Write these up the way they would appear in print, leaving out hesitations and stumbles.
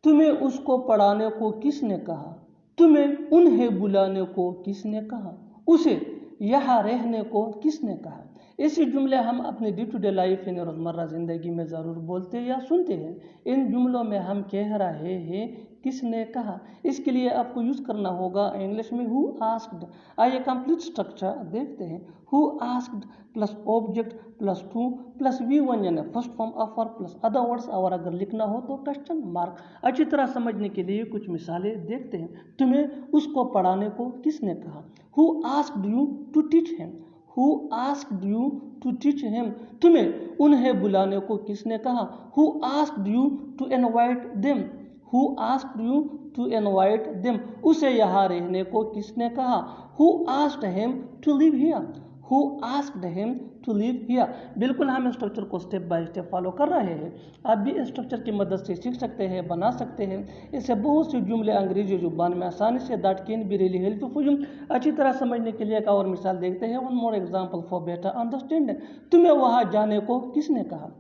तुम्हें उसको पढ़ाने को किसने कहा? तुम्हें उन्हें बुलाने को किसने कहा? उसे यहाँ रहने को किसने कहा? ऐसे जुमले हम अपने डे टू डे लाइफ यानी रोज़मर्रा ज़िंदगी में ज़रूर बोलते या सुनते हैं। इन जुमलों में हम कह रहे हैं किसने कहा। इसके लिए आपको यूज़ करना होगा इंग्लिश में हु आस्क्ड। आइए कंप्लीट स्ट्रक्चर देखते हैं। Who asked plus object plus two plus V1 यानी first form of verb plus other words, और अगर लिखना हो तो क्वेश्चन मार्क। अच्छी तरह समझने के लिए कुछ मिसालें देखते हैं। तुम्हें उसको पढ़ाने को किसने कहा? Who asked you to teach him? Who asked you to teach him? तुम्हें उन्हें बुलाने को किसने कहा? Who asked you to invite them? Who asked you to invite them? उसे यहाँ रहने को किसने कहा? Who asked him to live here? Who asked him to live here? बिल्कुल हम स्ट्रक्चर को स्टेप बाय स्टेप फॉलो कर रहे हैं। आप भी इस स्ट्रक्चर की मदद से सीख सकते हैं, बना सकते हैं। इससे बहुत से जुमले अंग्रेजी जुबान में आसानी say that can be really helpful. अच्छी तरह समझने के लिए एक और मिसाल देखते हैं। One more example for better understanding. तुम्हें वहाँ जाने को किसने कहा?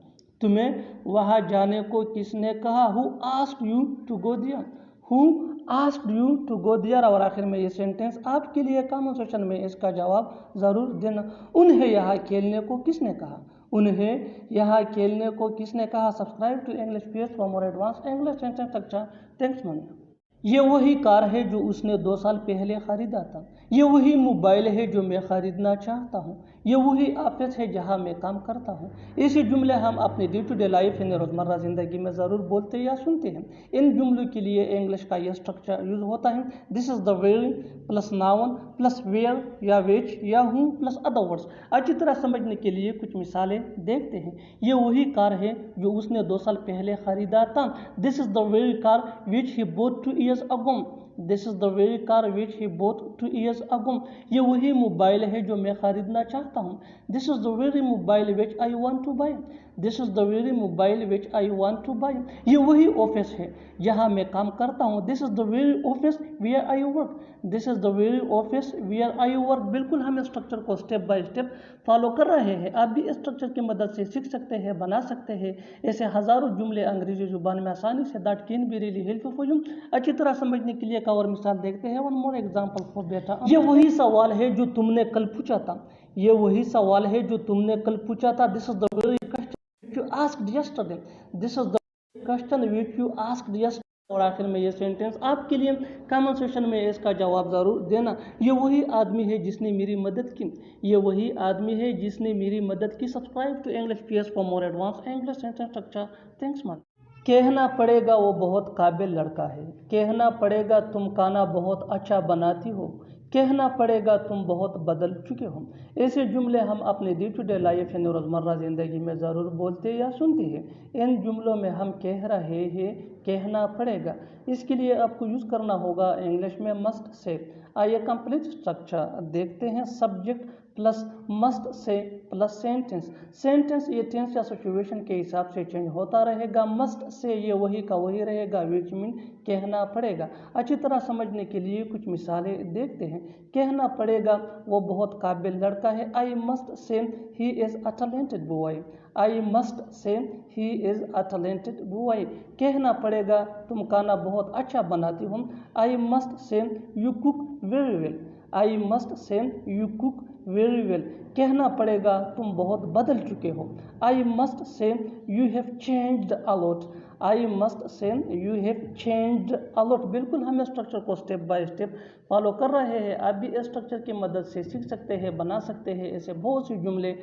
तुम्हें वहाँ जाने को किसने कहा? Who asked you to go there? Who asked you to go there? और आखिर में ये सेंटेंस आपके लिए कमेंट सेक्शन में इसका जवाब ज़रूर देना। उन्हें यहाँ खेलने को किसने कहा? उन्हें यहाँ खेलने को किसने कहा? Subscribe to English page for more advance English sentence structure. Thanks man. ये वही कार है जो उसने 2 साल पहले ख़रीदा था। ये वही मोबाइल है जो मैं ख़रीदना चाहता हूँ। ये वही ऑफिस है जहाँ मैं काम करता हूँ। ऐसे जुमले हम अपने डे टू डे लाइफ यानी रोज़मर्रा ज़िंदगी में ज़रूर बोलते या सुनते हैं। इन जुमलों के लिए इंग्लिश का यह स्ट्रक्चर यूज़ होता है। This is the very plus noun plus where या विच या हूँ प्लस अदर वर्ड्स। अच्छी तरह समझने के लिए कुछ मिसालें देखते हैं। ये वही कार है जो उसने 2 साल पहले ख़रीदा था। This is the very car which he boat 2 years ago. This is the very car which he bought 2 years ago. ये वही मोबाइल है जो मैं ख़रीदना चाहता हूँ। This is the very mobile which I want to buy. This is the very mobile which I want to buy. ये वही ऑफिस है जहाँ मैं काम करता हूँ। This is the very office where I work. This is the very office where I work. बिल्कुल हम स्ट्रक्चर को स्टेप बाय स्टेप फॉलो कर रहे हैं। आप भी इस स्ट्रक्चर की मदद से सीख सकते हैं, बना सकते हैं। ऐसे हज़ारों जुमले अंग्रेजी जुबान में आसानी say that can be really helpful. अच्छी तरह समझने के लिए एक और मिसाल देखते हैं। वन मोर एग्जांपल फॉर बेटा। ये वही सवाल है जो तुमने कल पूछा था। ये वही सवाल है जो तुमने कल पूछा था। This is the very question you asked yesterday. This is the question which you asked yesterday. और आखिर में ये सेंटेंस आपके लिए कमेंट सेक्शन में इसका जवाब ज़रूर देना। ये वही आदमी है जिसने मेरी मदद की। ये वही आदमी है जिसने मेरी मदद की। Subscribe to English PS for more advance English sentence structure. Thanks man. कहना पड़ेगा वो बहुत काबिल लड़का है। कहना पड़ेगा तुम खाना बहुत अच्छा बनाती हो। कहना पड़ेगा तुम बहुत बदल चुके हो। ऐसे जुमले हम अपने डे टू डे लाइफ यानी रोज़मर्रा ज़िंदगी में ज़रूर बोलते या सुनते हैं। इन जुमलों में हम कह रहे हैं कहना पड़ेगा। इसके लिए आपको यूज़ करना होगा इंग्लिश में मस्ट से। आइए कंप्लीट स्ट्रक्चर देखते हैं। Subject plus must say plus sentence. Sentence ये टेंस या सिचुएशन के हिसाब से चेंज होता रहेगा। मस्ट से ये वही का वही रहेगा, विच मीन कहना पड़ेगा। अच्छी तरह समझने के लिए कुछ मिसालें देखते हैं। कहना पड़ेगा वो बहुत काबिल लड़का है। I must say he is a talented boy. I must say he is a talented boy. कहना पड़ेगा तुम खाना बहुत अच्छा बनाती हो। I must say you cook very well. I must say you cook very well. कहना पड़ेगा तुम बहुत बदल चुके हो। I must say you have changed a lot. I must say you have changed a lot. बिल्कुल हम स्ट्रक्चर को स्टेप बाय स्टेप फॉलो कर रहे हैं। आप भी इस स्ट्रक्चर की मदद से सीख सकते हैं, बना सकते हैं। ऐसे बहुत सी जुमले।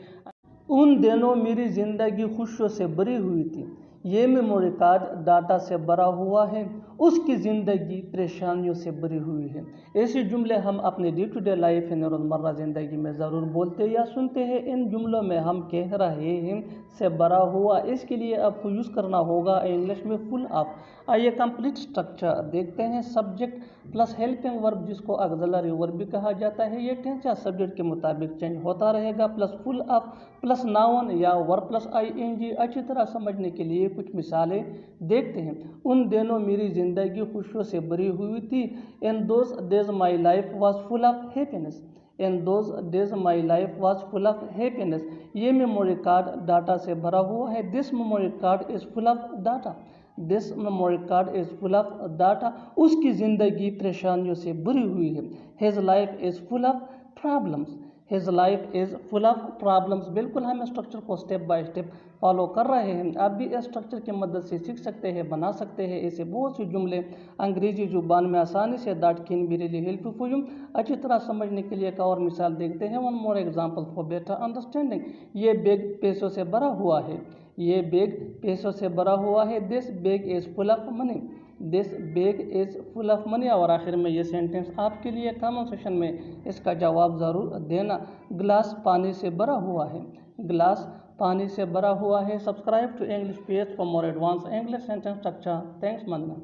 उन दिनों मेरी ज़िंदगी खुशियों से भरी हुई थी। ये मेमोरी कार्ड डाटा से भरा हुआ है। उसकी ज़िंदगी परेशानियों से भरी हुई है। ऐसे जुमले हम अपने डे टू डे लाइफ यानी रोज़मर्रा ज़िंदगी में ज़रूर बोलते या सुनते हैं। इन जुमलों में हम कह रहे हैं से भरा हुआ। इसके लिए आपको यूज़ करना होगा इंग्लिश में फुल ऑफ। आइए कंप्लीट स्ट्रक्चर देखते हैं। सब्जेक्ट प्लस हेल्पिंग वर्ब जिसको ऑक्सिलरी वर्ब भी कहा जाता है। ये टेंस या सब्जेक्ट के मुताबिक चेंज होता रहेगा। Plus full of plus noun या वर्ब प्लस आईएनजी। अच्छी तरह समझने के लिए कुछ मिसालें देखते हैं। उन दिनों मेरी ज़िंदगी खुशियों से भरी हुई थी। In those days my life was full of happiness. In those days my life was full of happiness. ये मेमोरी कार्ड डाटा से भरा हुआ है। This memory card is full of data. This memory card is full of data. उसकी ज़िंदगी परेशानियों से भरी हुई है। His life is full of problems. His life is full of problems. बिल्कुल हम स्ट्रक्चर को स्टेप बाय स्टेप फॉलो कर रहे हैं। आप भी स्ट्रक्चर की मदद से सीख सकते हैं, बना सकते हैं ऐसे बहुत से जुमले अंग्रेजी जुबान में आसानी से। That can be really helpful for you. अच्छी तरह समझने के लिए एक और मिसाल देखते हैं। One more example for better understanding. ये बैग पैसों से भरा हुआ है। ये बैग पैसों से भरा हुआ है। This bag is full of money. This bag is full of money. और आखिर में ये सेंटेंस आपके लिए कमेंट सेक्शन में इसका जवाब ज़रूर देना। ग्लास पानी से भरा हुआ है। ग्लास पानी से भरा हुआ है। Subscribe to English page for more advance English sentence structure. Thanks मानना।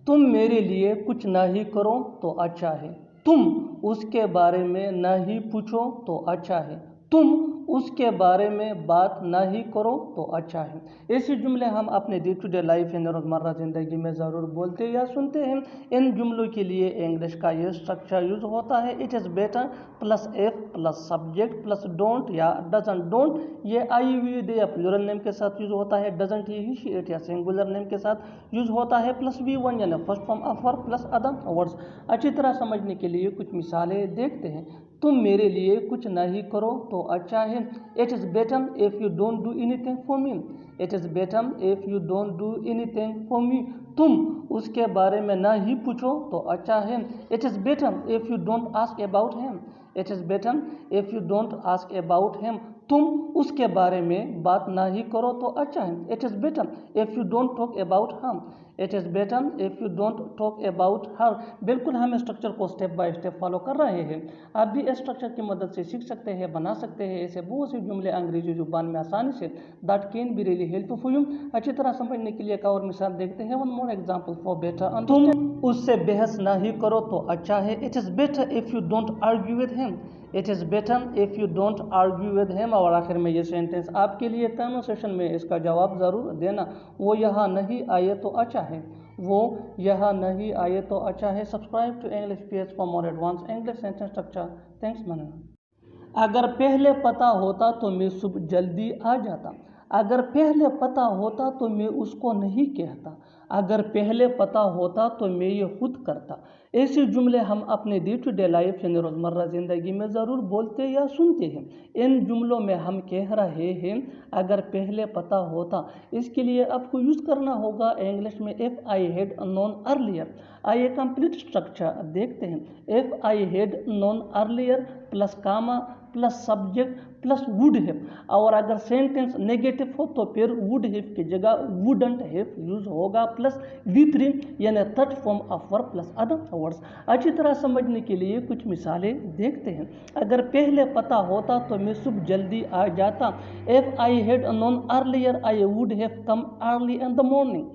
तुम मेरे लिए कुछ ना ही करो तो अच्छा है। तुम उसके बारे में ना ही पूछो तो अच्छा है। तुम उसके बारे में बात ना ही करो तो अच्छा है। ऐसे जुमले हम अपने डे टू डे लाइफ यानी रोज़मर्रा ज़िंदगी में ज़रूर बोलते या सुनते हैं। इन जुमलों के लिए इंग्लिश का ये स्ट्रक्चर यूज़ होता है। It is better plus F plus subject plus don't या डजंट। डोंट ये आई वी डे या प्लूरल नेम के साथ यूज़ होता है। डजंट ये ही शी इट या सिंगुलर नेम के साथ यूज़ होता है। प्लस वी वन यानी first form of verb plus other words. अच्छी तरह समझने के लिए कुछ मिसालें देखते हैं। तुम मेरे लिए कुछ नहीं करो तो अच्छा है। It is better if you don't do anything for me. It is better if you don't do anything for me. तुम उसके बारे में ना ही पूछो तो अच्छा है। It is better if you don't ask about him. It is better if you don't ask about him. तुम उसके बारे में बात ना ही करो तो अच्छा है। It is better if you don't talk about her. It is better if you don't talk about her. बिल्कुल हम स्ट्रक्चर को स्टेप बाय स्टेप फॉलो कर रहे हैं। आप भी स्ट्रक्चर की मदद से सीख सकते हैं, बना सकते हैं ऐसे बहुत से जुमले अंग्रेजी जुबान में आसानी से। That can be really helpful for you. अच्छी तरह समझने के लिए एक और मिसाल देखते हैं। One more example for better. तुम उससे बहस ना ही करो तो अच्छा है। It is better if you don't argue with him. It is better if you don't argue with him. और आखिर में ये सेंटेंस आपके लिए कन्वर्सेशन में इसका जवाब ज़रूर देना। वो यहाँ नहीं आए तो अच्छा है। वो यहाँ नहीं आए तो अच्छा है। Subscribe to English page for more advance English sentence structure. Thanks मानना। अगर पहले पता होता तो मैं सुबह जल्दी आ जाता। अगर पहले पता होता तो मैं उसको नहीं कहता। अगर पहले पता होता तो मैं ये खुद करता। ऐसे जुमले हम अपने डे टू डे लाइफ यानी रोज़मर्रा ज़िंदगी में ज़रूर बोलते या सुनते हैं। इन जुमलों में हम कह रहे हैं अगर पहले पता होता। इसके लिए आपको यूज़ करना होगा इंग्लिश में if I had known earlier. आइए कंप्लीट स्ट्रक्चर देखते हैं। If I had known earlier plus comma plus subject plus would have. और अगर सेंटेंस नेगेटिव हो तो फिर वुड हैव की जगह वुडंट हैव यूज होगा प्लस V3 यानी third form of verb plus other words. अच्छी तरह समझने के लिए कुछ मिसालें देखते हैं। अगर पहले पता होता तो मैं सुबह जल्दी आ जाता। If I had known earlier I would have come early in the morning.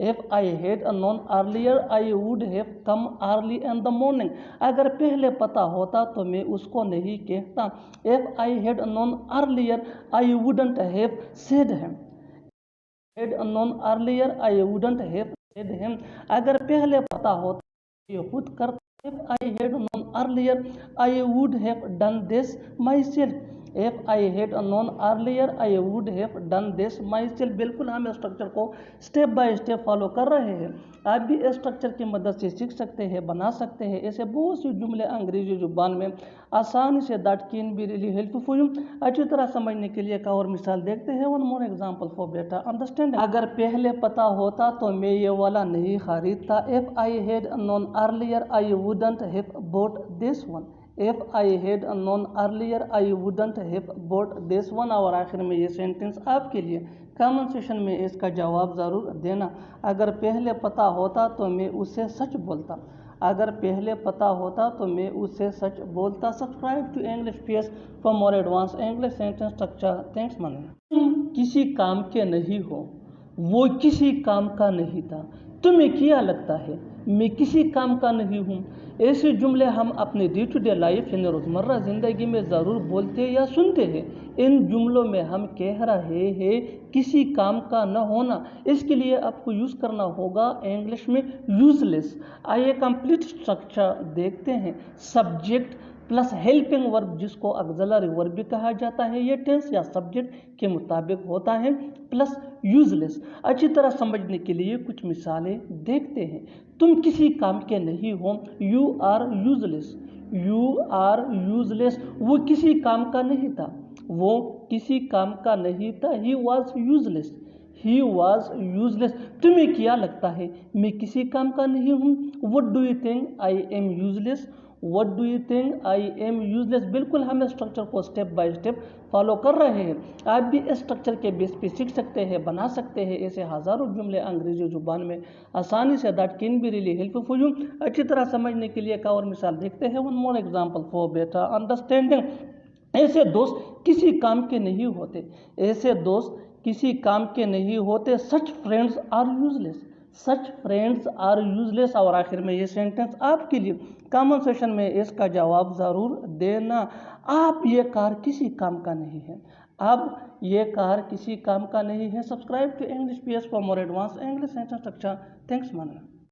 If I had known earlier, I would have come early in the morning. अगर पहले पता होता तो मैं उसको नहीं कहता। If I had known earlier, I wouldn't have said him. Had known earlier, I wouldn't have said him. अगर पहले पता होता ये खुद करता। If I had known earlier, I would have done this myself. If I had known earlier, I would have done this myself. बिल्कुल हम structure को स्टेप बाय स्टेप फॉलो कर रहे हैं। आप भी स्ट्रक्चर की मदद से सीख सकते हैं, बना सकते हैं ऐसे बहुत से जुमले अंग्रेजी जुबान में आसानी से। That can be really helpful for you. अच्छी तरह समझने के लिए एक और मिसाल देखते हैं। One more example for better understanding. अगर पहले पता होता तो मैं ये वाला नहीं खरीदता। If I had known earlier I wouldn't have bought this one. If I had known earlier, I wouldn't have bought this one. और आखिर में ये सेंटेंस आपके लिए कमेंट सेक्शन में इसका जवाब ज़रूर देना। अगर पहले पता होता तो मैं उससे सच बोलता। अगर पहले पता होता तो मैं उससे सच बोलता। Subscribe to English page for more advance English sentence structure. Thanks मानना। तुम किसी काम के नहीं हो, वो किसी काम का नहीं था। तुम्हें क्या लगता है मैं किसी काम का नहीं हूँ। ऐसे जुमले हम अपने डे टू डे लाइफ यानी रोज़मर्रा ज़िंदगी में ज़रूर बोलते या सुनते हैं। इन जुमलों में हम कह रहे हैं किसी काम का न होना। इसके लिए आपको यूज़ करना होगा इंग्लिश में यूजलेस। आइए कंप्लीट स्ट्रक्चर देखते हैं। सब्जेक्ट प्लस हेल्पिंग वर्ब जिसको ऑक्सिलरी वर्ब भी कहा जाता है, ये टेंस या सब्जेक्ट के मुताबिक होता है, प्लस यूजलेस। अच्छी तरह समझने के लिए कुछ मिसालें देखते हैं। तुम किसी काम के नहीं हो, you are useless. You are useless, वो किसी काम का नहीं था, वो किसी काम का नहीं था, he was useless. He was useless. तुम्हें क्या लगता है मैं किसी काम का नहीं हूँ? What do you think I am useless? What do you think I am useless. बिल्कुल हम स्ट्रक्चर को स्टेप बाय स्टेप फॉलो कर रहे हैं। आप भी स्ट्रक्चर के बेस पे सीख सकते हैं, बना सकते हैं ऐसे हज़ारों जुमले अंग्रेजी जुबान में आसानी से। That can be really helpful for you. अच्छी तरह समझने के लिए एक और मिसाल देखते हैं। One more example for better understanding. ऐसे दोस्त किसी काम के नहीं होते, ऐसे दोस्त किसी काम के नहीं होते। Such friends are useless. Such friends are useless. और आखिर में ये सेंटेंस आपके लिए, कॉमन सेशन में इसका जवाब ज़रूर देना। आप ये कार किसी काम का नहीं है। अब ये कार किसी काम का नहीं है। Subscribe to English PS for more advance English sentence structure. Thanks मानना।